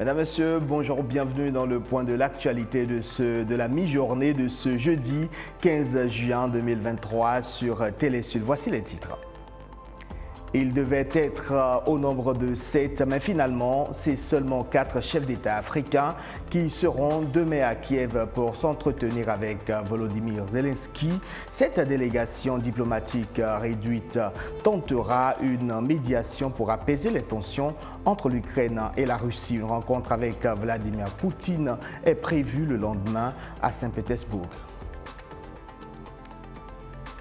Mesdames, Messieurs, bonjour, bienvenue dans le point de l'actualité de la mi-journée de ce jeudi 15 juin 2023 sur Télé Sud. Voici les titres. Il devait être au nombre de 7, mais finalement, c'est seulement 4 chefs d'État africains qui seront demain à Kiev pour s'entretenir avec Volodymyr Zelensky. Cette délégation diplomatique réduite tentera une médiation pour apaiser les tensions entre l'Ukraine et la Russie. Une rencontre avec Vladimir Poutine est prévue le lendemain à Saint-Pétersbourg.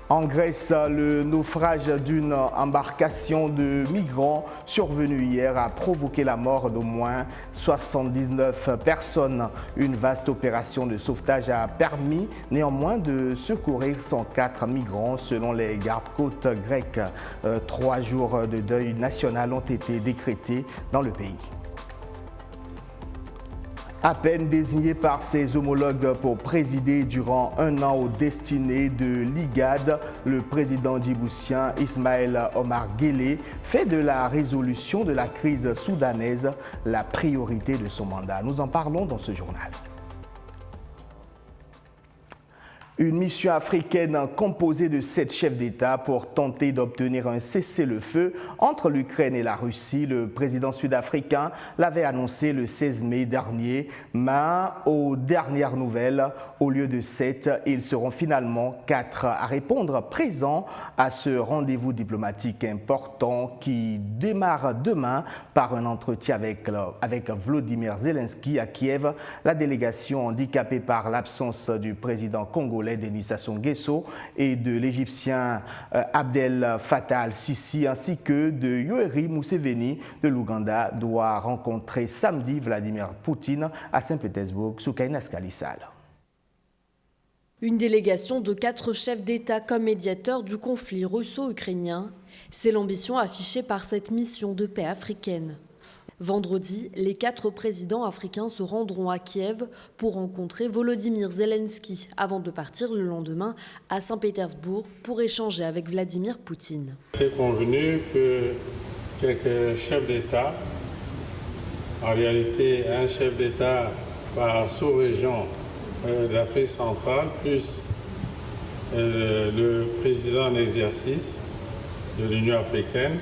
En Grèce, le naufrage d'une embarcation de migrants survenu hier a provoqué la mort d'au moins 79 personnes. Une vaste opération de sauvetage a permis néanmoins de secourir 104 migrants selon les gardes-côtes grecs. 3 jours de deuil national ont été décrétés dans le pays. À peine désigné par ses homologues pour présider durant un an aux destinées de l'IGAD, le président djiboutien Ismaël Omar Guelleh fait de la résolution de la crise soudanaise la priorité de son mandat. Nous en parlons dans ce journal. Une mission africaine composée de 7 chefs d'État pour tenter d'obtenir un cessez-le-feu entre l'Ukraine et la Russie. Le président sud-africain l'avait annoncé le 16 mai dernier, mais aux dernières nouvelles, au lieu de 7, ils seront finalement 4 à répondre présents à ce rendez-vous diplomatique important qui démarre demain par un entretien avec Volodymyr Zelensky à Kiev. La délégation handicapée par l'absence du président congolais Denis Sassou Nguesso et de l'Égyptien Abdel Fattah al-Sisi ainsi que de Yoweri Museveni de l'Ouganda doit rencontrer samedi Vladimir Poutine à Saint-Pétersbourg sous Kainas Kalissal. Une délégation de 4 chefs d'État comme médiateurs du conflit russo-ukrainien, c'est l'ambition affichée par cette mission de paix africaine. Vendredi, les 4 présidents africains se rendront à Kiev pour rencontrer Volodymyr Zelensky avant de partir le lendemain à Saint-Pétersbourg pour échanger avec Vladimir Poutine. Il est convenu que quelques chefs d'État, en réalité un chef d'État par sous-région d'Afrique centrale, plus le président en exercice de l'Union africaine,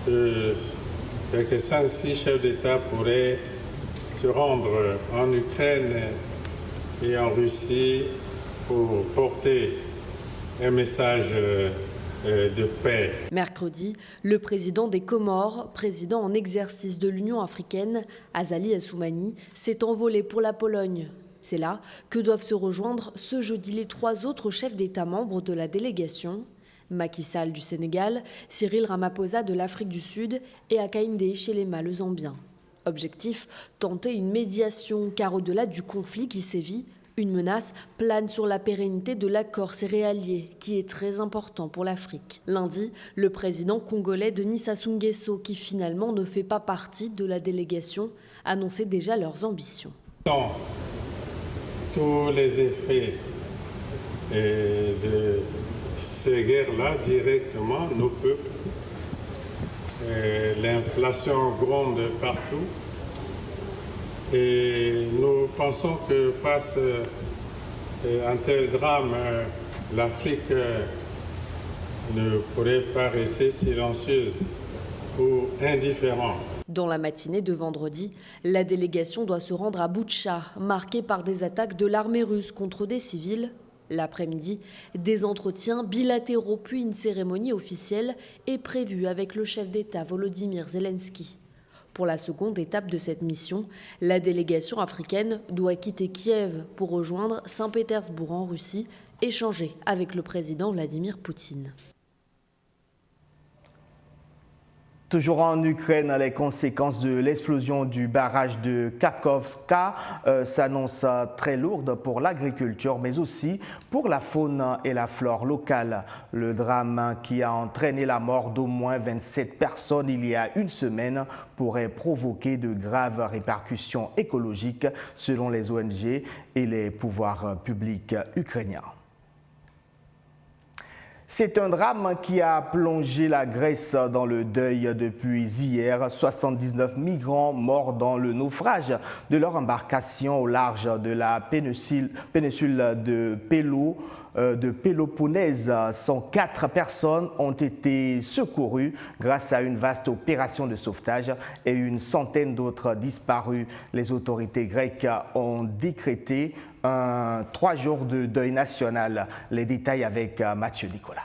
que 5-6 chefs d'État pourraient se rendre en Ukraine et en Russie pour porter un message de paix. Mercredi, le président des Comores, président en exercice de l'Union africaine, Azali Assoumani, s'est envolé pour la Pologne. C'est là que doivent se rejoindre ce jeudi les 3 autres chefs d'État membres de la délégation. Macky Sall du Sénégal, Cyril Ramaphosa de l'Afrique du Sud et Hakainde Hichilema le Zambien. Objectif, tenter une médiation car au-delà du conflit qui sévit, une menace plane sur la pérennité de l'accord céréalier qui est très important pour l'Afrique. Lundi, le président congolais Denis Sassou Nguesso, qui finalement ne fait pas partie de la délégation, annonçait déjà leurs ambitions. Sans tous les effets de ces guerres-là directement nos peuples. L'inflation gronde partout et nous pensons que face à un tel drame, l'Afrique ne pourrait pas rester silencieuse ou indifférente. Dans la matinée de vendredi, la délégation doit se rendre à Boutcha, marquée par des attaques de l'armée russe contre des civils. L'après-midi, des entretiens bilatéraux puis une cérémonie officielle est prévue avec le chef d'État Volodymyr Zelensky. Pour la seconde étape de cette mission, la délégation africaine doit quitter Kiev pour rejoindre Saint-Pétersbourg en Russie, échanger avec le président Vladimir Poutine. Toujours en Ukraine, les conséquences de l'explosion du barrage de Kakhovka s'annoncent très lourdes pour l'agriculture, mais aussi pour la faune et la flore locale. Le drame qui a entraîné la mort d'au moins 27 personnes il y a une semaine pourrait provoquer de graves répercussions écologiques selon les ONG et les pouvoirs publics ukrainiens. C'est un drame qui a plongé la Grèce dans le deuil depuis hier. 79 migrants morts dans le naufrage de leur embarcation au large de la péninsule de Péloponnèse. 104 personnes ont été secourues grâce à une vaste opération de sauvetage et une centaine d'autres disparues. Les autorités grecques ont décrété 3 jours de deuil national. Les détails avec Mathieu Nicolas.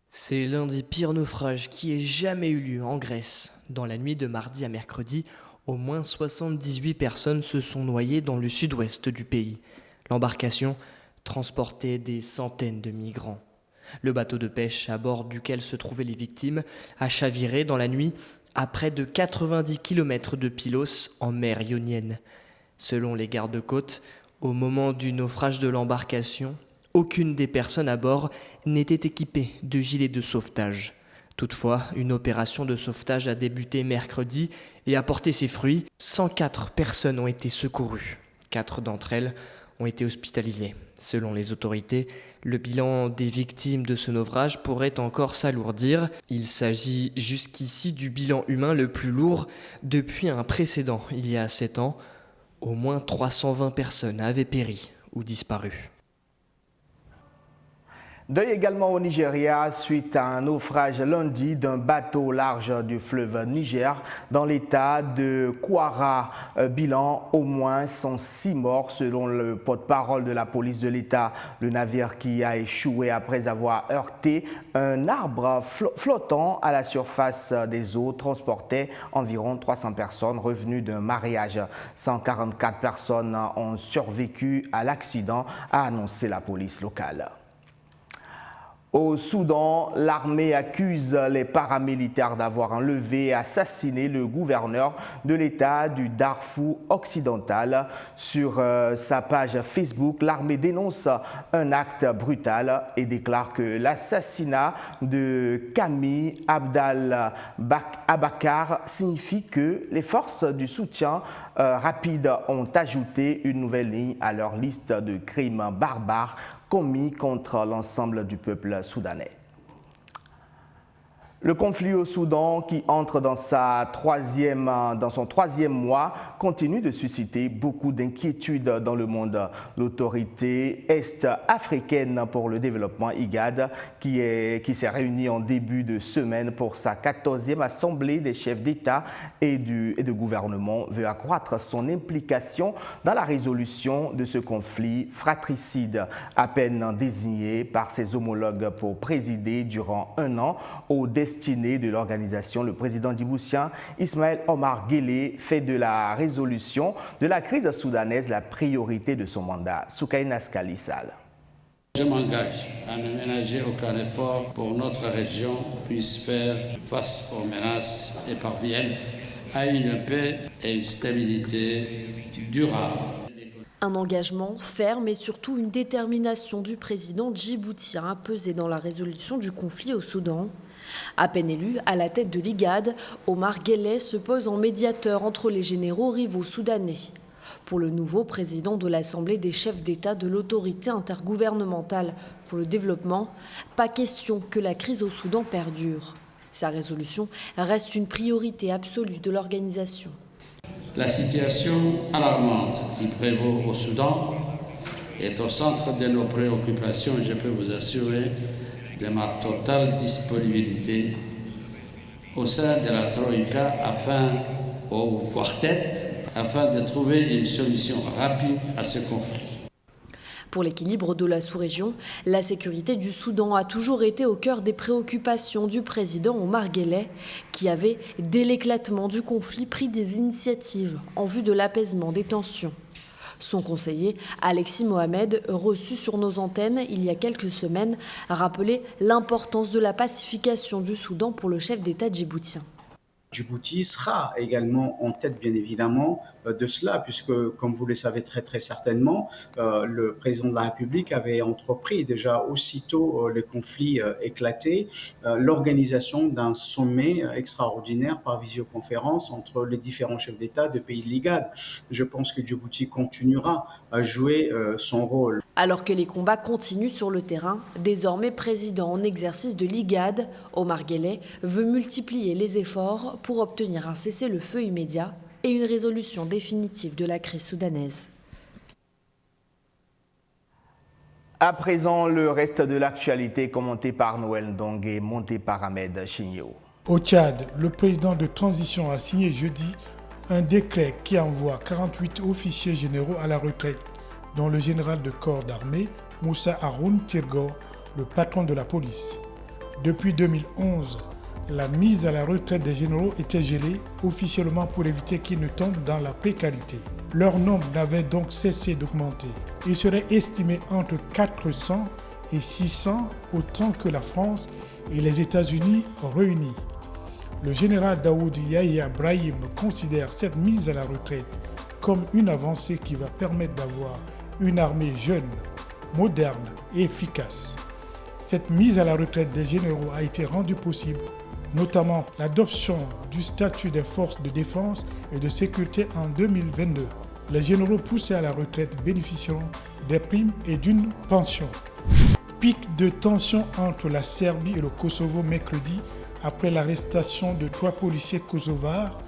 C'est l'un des pires naufrages qui ait jamais eu lieu en Grèce. Dans la nuit de mardi à mercredi, au moins 78 personnes se sont noyées dans le sud-ouest du pays. L'embarcation transportait des centaines de migrants. Le bateau de pêche à bord duquel se trouvaient les victimes a chaviré dans la nuit à près de 90 km de Pylos en mer Ionienne. Selon les gardes-côtes, au moment du naufrage de l'embarcation, aucune des personnes à bord n'était équipée de gilets de sauvetage. Toutefois, une opération de sauvetage a débuté mercredi et a porté ses fruits. 104 personnes ont été secourues. 4 d'entre elles ont été hospitalisées. Selon les autorités, le bilan des victimes de ce naufrage pourrait encore s'alourdir. Il s'agit jusqu'ici du bilan humain le plus lourd depuis un précédent il y a 7 ans. Au moins 320 personnes avaient péri ou disparu. Deuil également au Nigeria suite à un naufrage lundi d'un bateau au large du fleuve Niger dans l'état de Kwara. Bilan, au moins 106 morts selon le porte-parole de la police de l'état. Le navire qui a échoué après avoir heurté un arbre flottant à la surface des eaux transportait environ 300 personnes revenues d'un mariage. 144 personnes ont survécu à l'accident, a annoncé la police locale. Au Soudan, l'armée accuse les paramilitaires d'avoir enlevé et assassiné le gouverneur de l'État du Darfour occidental. Sur sa page Facebook, l'armée dénonce un acte brutal et déclare que l'assassinat de Camille Abdal Abakar signifie que les forces du soutien rapide ont ajouté une nouvelle ligne à leur liste de crimes barbares commis contre l'ensemble du peuple soudanais. Le conflit au Soudan, qui entre dans son troisième mois, continue de susciter beaucoup d'inquiétudes dans le monde. L'autorité est-africaine pour le développement IGAD, qui s'est réunie en début de semaine pour sa 14e assemblée des chefs d'État et de gouvernement, veut accroître son implication dans la résolution de ce conflit fratricide, à peine désigné par ses homologues pour présider durant 1 an au destinée de l'organisation. Le président djiboutien Ismaël Omar Guelleh fait de la résolution de la crise soudanaise la priorité de son mandat. Soukaina Skalissal. Je m'engage à ne ménager aucun effort pour que notre région puisse faire face aux menaces et parvienne à une paix et une stabilité durable. Un engagement ferme et surtout une détermination du président djiboutien à peser dans la résolution du conflit au Soudan. À peine élu à la tête de l'IGAD, Omar Guelleh se pose en médiateur entre les généraux rivaux soudanais. Pour le nouveau président de l'Assemblée des chefs d'État de l'autorité intergouvernementale pour le développement, pas question que la crise au Soudan perdure. Sa résolution reste une priorité absolue de l'organisation. La situation alarmante qui prévaut au Soudan est au centre de nos préoccupations et je peux vous assurer de ma totale disponibilité au sein de la Troïka au quartet, afin de trouver une solution rapide à ce conflit. Pour l'équilibre de la sous-région, la sécurité du Soudan a toujours été au cœur des préoccupations du président Omar Guelleh, qui avait, dès l'éclatement du conflit, pris des initiatives en vue de l'apaisement des tensions. Son conseiller, Alexis Mohamed, reçu sur nos antennes il y a quelques semaines, a rappelé l'importance de la pacification du Soudan pour le chef d'État djiboutien. Djibouti sera également en tête, bien évidemment, de cela, puisque, comme vous le savez très certainement, le président de la République avait entrepris déjà aussitôt les conflits éclatés, l'organisation d'un sommet extraordinaire par visioconférence entre les différents chefs d'État de pays de l'IGAD. Je pense que Djibouti continuera à jouer son rôle. Alors que les combats continuent sur le terrain, désormais président en exercice de l'IGAD, Omar Guelleh veut multiplier les efforts pour obtenir un cessez-le-feu immédiat et une résolution définitive de la crise soudanaise. À présent, le reste de l'actualité commenté par Noël Ndong et monté par Ahmed Chignio. Au Tchad, le président de transition a signé jeudi un décret qui envoie 48 officiers généraux à la retraite, dont le général de corps d'armée Moussa Haroun Tirgo, le patron de la police. Depuis 2011, la mise à la retraite des généraux était gelée officiellement pour éviter qu'ils ne tombent dans la précarité. Leur nombre n'avait donc cessé d'augmenter. Il serait estimé entre 400 et 600, autant que la France et les États-Unis réunis. Le général Daoud Yahya Brahim considère cette mise à la retraite comme une avancée qui va permettre d'avoir une armée jeune, moderne et efficace. Cette mise à la retraite des généraux a été rendue possible, notamment l'adoption du statut des forces de défense et de sécurité en 2022. Les généraux poussés à la retraite bénéficieront des primes et d'une pension. Pic de tension entre la Serbie et le Kosovo mercredi après l'arrestation de 3 policiers kosovars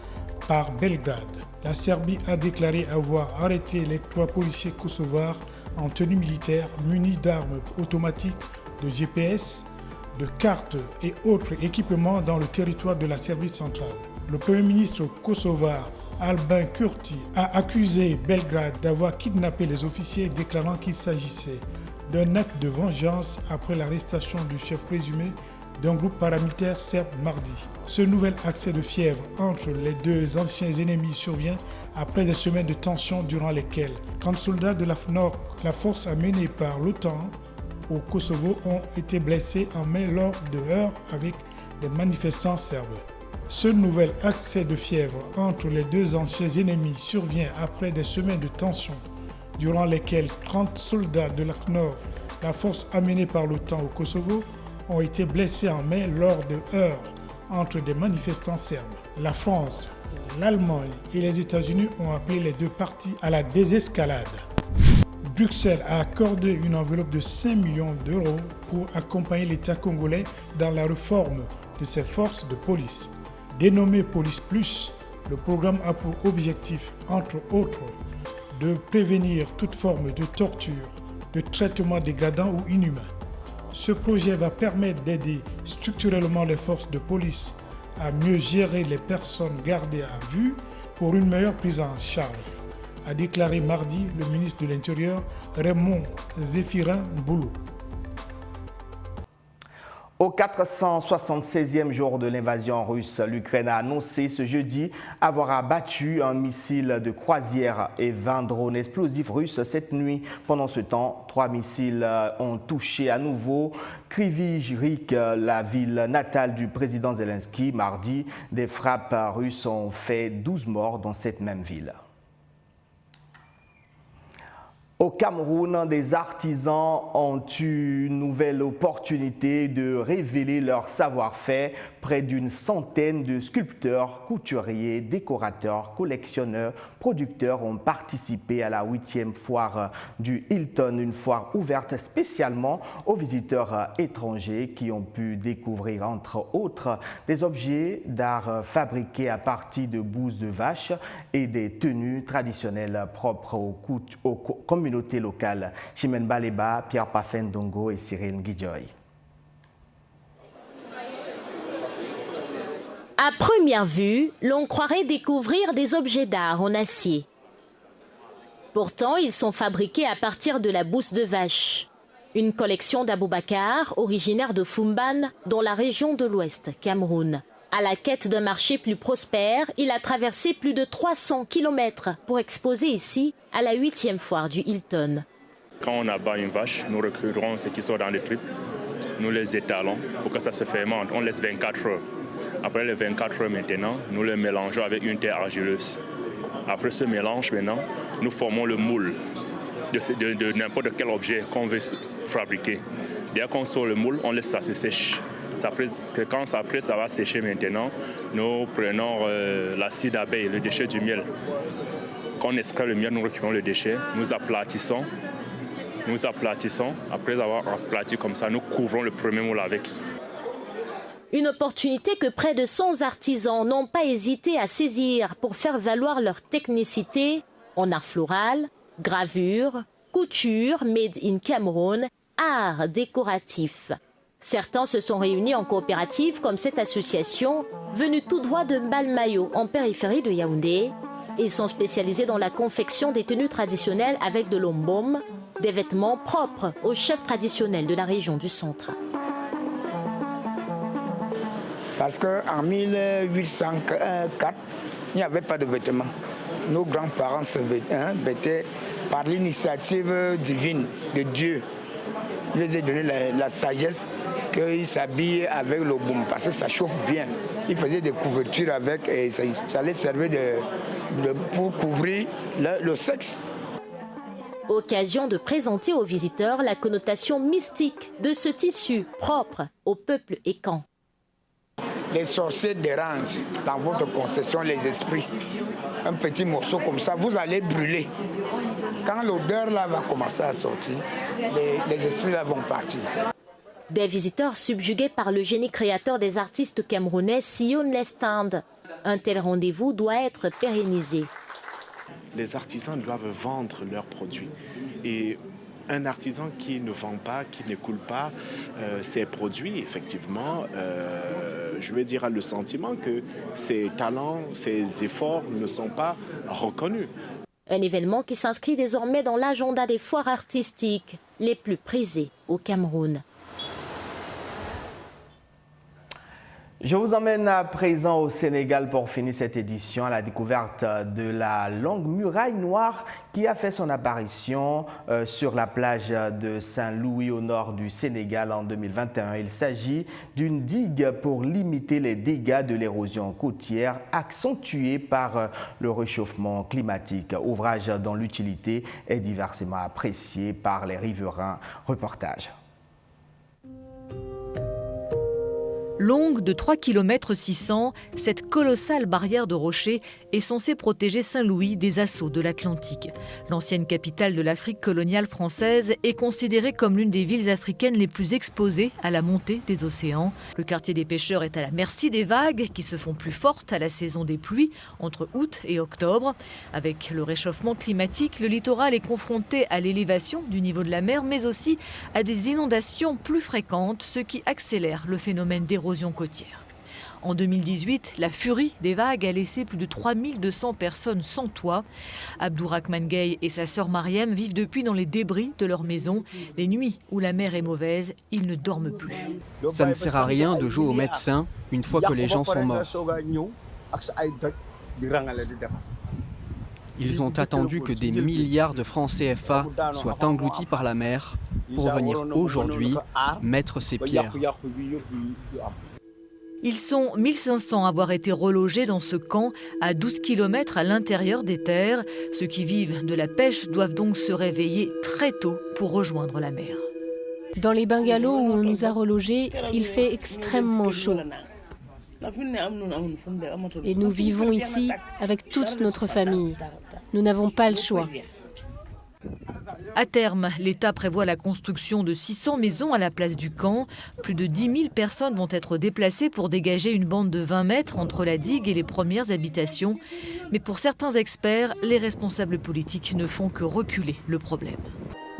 par Belgrade. La Serbie a déclaré avoir arrêté les 3 policiers kosovars en tenue militaire munis d'armes automatiques, de GPS, de cartes et autres équipements dans le territoire de la Serbie centrale. Le Premier ministre kosovar Albin Kurti a accusé Belgrade d'avoir kidnappé les officiers, déclarant qu'il s'agissait d'un acte de vengeance après l'arrestation du chef présumé d'un groupe paramilitaire serbe mardi. Ce nouvel accès de fièvre entre les deux anciens ennemis survient après des semaines de tensions durant lesquelles 30 soldats de la FNORC, la force amenée par l'OTAN au Kosovo, ont été blessés en mai lors de heurts avec des manifestants serbes. Ce nouvel accès de fièvre entre les deux anciens ennemis survient après des semaines de tensions durant lesquelles 30 soldats de l'ACNOR, la force amenée par l'OTAN au Kosovo, ont été blessés en mai lors de heurts entre des manifestants serbes. La France, l'Allemagne et les États-Unis ont appelé les deux parties à la désescalade. Bruxelles a accordé une enveloppe de 5 millions d'euros pour accompagner l'État congolais dans la réforme de ses forces de police. Dénommé Police Plus, le programme a pour objectif, entre autres, de prévenir toute forme de torture, de traitement dégradant ou inhumain. Ce projet va permettre d'aider structurellement les forces de police à mieux gérer les personnes gardées à vue pour une meilleure prise en charge, a déclaré mardi le ministre de l'Intérieur Raymond Zéphirin Boulou. Au 476e jour de l'invasion russe, l'Ukraine a annoncé ce jeudi avoir abattu un missile de croisière et 20 drones explosifs russes cette nuit. Pendant ce temps, 3 missiles ont touché à nouveau Kryvyi Rih, la ville natale du président Zelensky. Mardi, des frappes russes ont fait 12 morts dans cette même ville. Au Cameroun, des artisans ont eu une nouvelle opportunité de révéler leur savoir-faire. Près d'une centaine de sculpteurs, couturiers, décorateurs, collectionneurs, producteurs ont participé à la 8e foire du Hilton, une foire ouverte spécialement aux visiteurs étrangers qui ont pu découvrir entre autres des objets d'art fabriqués à partir de bouses de vache et des tenues traditionnelles propres aux communautés locales. Chimène Baleba, Pierre Pafendongo et Cyril Nguidjoy. À première vue, l'on croirait découvrir des objets d'art en acier. Pourtant, ils sont fabriqués à partir de la bouse de vache. Une collection d'Aboubacar, originaire de Fumban, dans la région de l'Ouest, Cameroun. À la quête d'un marché plus prospère, il a traversé plus de 300 km pour exposer ici, à la 8e foire du Hilton. Quand on abat une vache, nous recueillerons ce qui sort dans les tripes, nous les étalons pour que ça se fermente. On laisse 24 heures. Après les 24 heures maintenant, nous les mélangeons avec une terre argileuse. Après ce mélange maintenant, nous formons le moule de n'importe quel objet qu'on veut fabriquer. Dès qu'on sort le moule, on laisse ça se sèche. Quand ça va sécher maintenant, nous prenons l'acide d'abeille, le déchet du miel. Quand on extrait le miel, nous récupérons le déchet, nous aplatissons nous aplatissons. Après avoir aplati comme ça, nous couvrons le premier moule avec. Une opportunité que près de 100 artisans n'ont pas hésité à saisir pour faire valoir leur technicité en art floral, gravure, couture, made in Cameroun, art décoratif. Certains se sont réunis en coopérative comme cette association venue tout droit de Mbalmayo en périphérie de Yaoundé. Ils sont spécialisés dans la confection des tenues traditionnelles avec de l'ombom, des vêtements propres aux chefs traditionnels de la région du centre. Parce qu'en 1804, il n'y avait pas de vêtements. Nos grands-parents se vêtaient par l'initiative divine de Dieu. Il les a donné la sagesse qu'ils s'habillent avec le boum, parce que ça chauffe bien. Ils faisaient des couvertures avec et ça les servait pour couvrir le sexe. Occasion de présenter aux visiteurs la connotation mystique de ce tissu propre au peuple écan. Les sorciers dérangent dans votre concession les esprits. Un petit morceau comme ça, vous allez brûler. Quand l'odeur là va commencer à sortir, les esprits là vont partir. Des visiteurs subjugués par le génie créateur des artistes camerounais sillonnent les stands. Un tel rendez-vous doit être pérennisé. Les artisans doivent vendre leurs produits. Et un artisan qui ne vend pas, qui n'écoule pas ses produits, effectivement, je veux dire, a le sentiment que ses talents, ses efforts ne sont pas reconnus. Un événement qui s'inscrit désormais dans l'agenda des foires artistiques les plus prisées au Cameroun. Je vous emmène à présent au Sénégal pour finir cette édition à la découverte de la longue muraille noire qui a fait son apparition sur la plage de Saint-Louis au nord du Sénégal en 2021. Il s'agit d'une digue pour limiter les dégâts de l'érosion côtière accentuée par le réchauffement climatique. Ouvrage dont l'utilité est diversement appréciée par les riverains. Reportage. Longue de 3 km 600, cette colossale barrière de rochers est censée protéger Saint-Louis des assauts de l'Atlantique. L'ancienne capitale de l'Afrique coloniale française est considérée comme l'une des villes africaines les plus exposées à la montée des océans. Le quartier des pêcheurs est à la merci des vagues qui se font plus fortes à la saison des pluies entre août et octobre. Avec le réchauffement climatique, le littoral est confronté à l'élévation du niveau de la mer, mais aussi à des inondations plus fréquentes, ce qui accélère le phénomène d'érosion côtière. En 2018, la furie des vagues a laissé plus de 3200 personnes sans toit. Abdourahmane Gueye et sa sœur Mariam vivent depuis dans les débris de leur maison. Les nuits où la mer est mauvaise, ils ne dorment plus. Ça ne sert à rien de jouer au médecin une fois que les gens sont morts. Ils ont attendu que des milliards de francs CFA soient engloutis par la mer pour venir aujourd'hui mettre ces pierres. Ils sont 1500 à avoir été relogés dans ce camp à 12 km à l'intérieur des terres. Ceux qui vivent de la pêche doivent donc se réveiller très tôt pour rejoindre la mer. Dans les bungalows où on nous a relogés, il fait extrêmement chaud. Et nous vivons ici avec toute notre famille. Nous n'avons pas le choix. À terme, l'État prévoit la construction de 600 maisons à la place du camp. Plus de 10 000 personnes vont être déplacées pour dégager une bande de 20 mètres entre la digue et les premières habitations. Mais pour certains experts, les responsables politiques ne font que reculer le problème.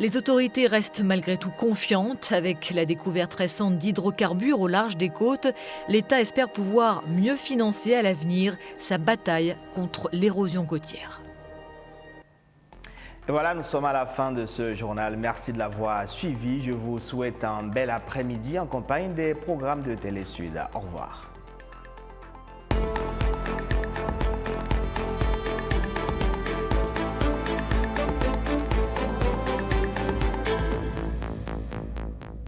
Les autorités restent malgré tout confiantes. Avec la découverte récente d'hydrocarbures au large des côtes, l'État espère pouvoir mieux financer à l'avenir sa bataille contre l'érosion côtière. Et voilà, nous sommes à la fin de ce journal. Merci de l'avoir suivi. Je vous souhaite un bel après-midi en compagnie des programmes de Télé Sud. Au revoir.